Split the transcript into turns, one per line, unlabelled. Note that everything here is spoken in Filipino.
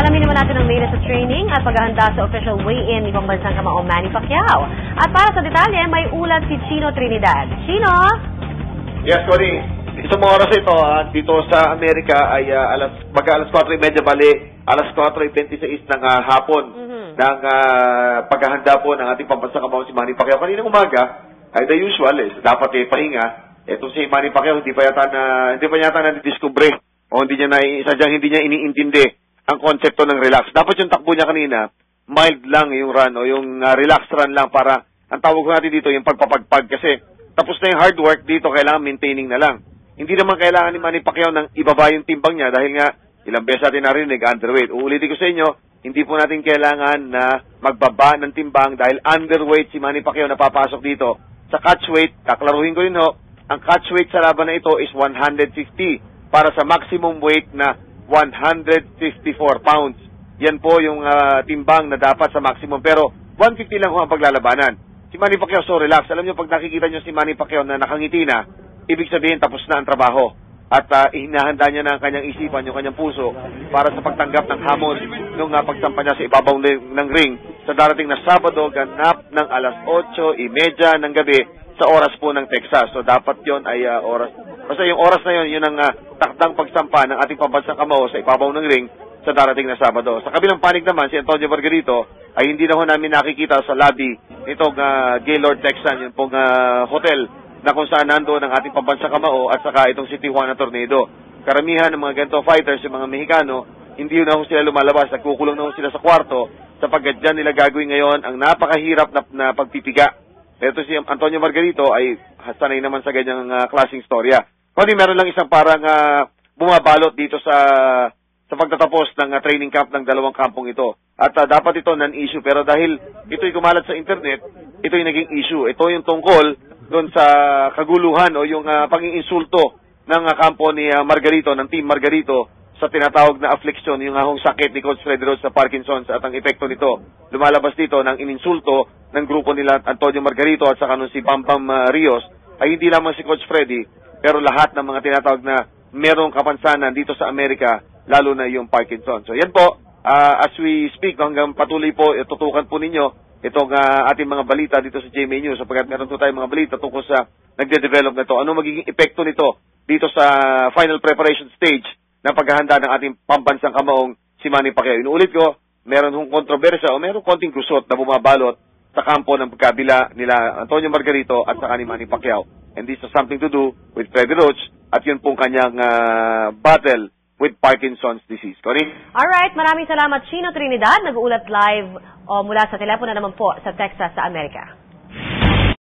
Alamin naman natin ang latest sa training at paghahanda sa official weigh-in ni pambansang kamaong Manny Pacquiao. At para sa detalye, may ulat si Chino Trinidad. Chino?
Yes, Connie. Itong mga oras ito, dito sa Amerika ay alas 4:30 bali, alas 4:26 ng hapon ng paghahanda po ng ating pambansang kamaong si Manny Pacquiao. Kaninang umaga ay the usual, dapat pahinga. Itong si Manny Pacquiao hindi pa yata na-discover o hindi niya iniintindi ang konsepto ng relax. Dapat yung takbo niya kanina, mild lang yung run o yung relax run lang para, ang tawag natin dito, yung pagpapagpag kasi tapos na yung hard work dito, kailangan maintaining na lang. Hindi naman kailangan ni Manny Pacquiao nang ibaba yung timbang niya dahil nga ilang beses natin narinig, underweight. Uulitin ko sa inyo, hindi po natin kailangan na magbaba ng timbang dahil underweight si Manny Pacquiao na papasok dito. Sa catch weight, kaklaruhin ko yun ang catch weight sa laban na ito is 150 para sa maximum weight na 154 pounds. Yan po yung timbang na dapat sa maximum. Pero 150 lang ang paglalabanan. Si Manny Pacquiao so relax. Alam nyo, pag nakikita nyo si Manny Pacquiao na nakangiti na, ibig sabihin tapos na ang trabaho. At hinahanda niya na ang kanyang isipan, yung kanyang puso para sa pagtanggap ng hamon nung pagsampa niya sa ibabaw ng ring sa darating na Sabado, ganap ng alas 8:30 ng gabi sa oras po ng Texas. So dapat yon ay oras. Basta yung oras na yun ang takdang pagsampa ng ating pambansang kamao sa ibabaw ng ring sa darating na Sabado. Sa kabilang panig naman, si Antonio Margarito ay hindi na namin nakikita sa lobby nitong Gaylord Texan, yung pong hotel na kung saan nandoon ang ating pambansang kamao at saka itong si Tijuana Tornado. Karamihan ng mga ganito fighters, yung mga Mexicano, hindi na sila lumalabas, nagkukulong na sila sa kwarto sapagkat dyan nila gagawin ngayon ang napakahirap na pagpipiga. Ito si Antonio Margarito ay sanay naman sa ganyang klaseng storya. Kundi meron lang isang parang bumabalot dito sa pagtatapos ng training camp ng dalawang kampong ito. At dapat ito non-issue pero dahil ito'y kumalat sa internet, ito'y naging issue. Ito yung tungkol doon sa kaguluhan o yung pang-iinsulto ng kampo ni Margarito, ng Team Margarito, sa tinatawag na affliction, yung sakit ni Coach Freddy Rhodes sa Parkinson's at ang epekto nito. Lumalabas dito ng ininsulto ng grupo nila Antonio Margarito at saka si Bam Bam Rios ay hindi lamang si Coach Freddy pero lahat ng mga tinatawag na merong kapansanan dito sa Amerika, lalo na yung Parkinson. So yan po, as we speak, hanggang patuloy po, tutukan po ninyo itong ating mga balita dito sa GMA News sapagkat meron po tayong mga balita tungkol sa nagde-develop na ito. Ano magiging epekto nito dito sa final preparation stage na paghahanda ng ating pambansang kamaong si Manny Pacquiao. Inuulit ko, meron hong kontrobersya o meron konting kusot na bumabalot sa kampo ng pagkabila nila Antonio Margarito at saka ni Manny Pacquiao. And this has something to do with Freddy Roach at yun pong kanyang battle with Parkinson's disease. Connie?
Alright, maraming salamat Chino Trinidad. Nag-uulat live mula sa telepono naman po sa Texas sa Amerika.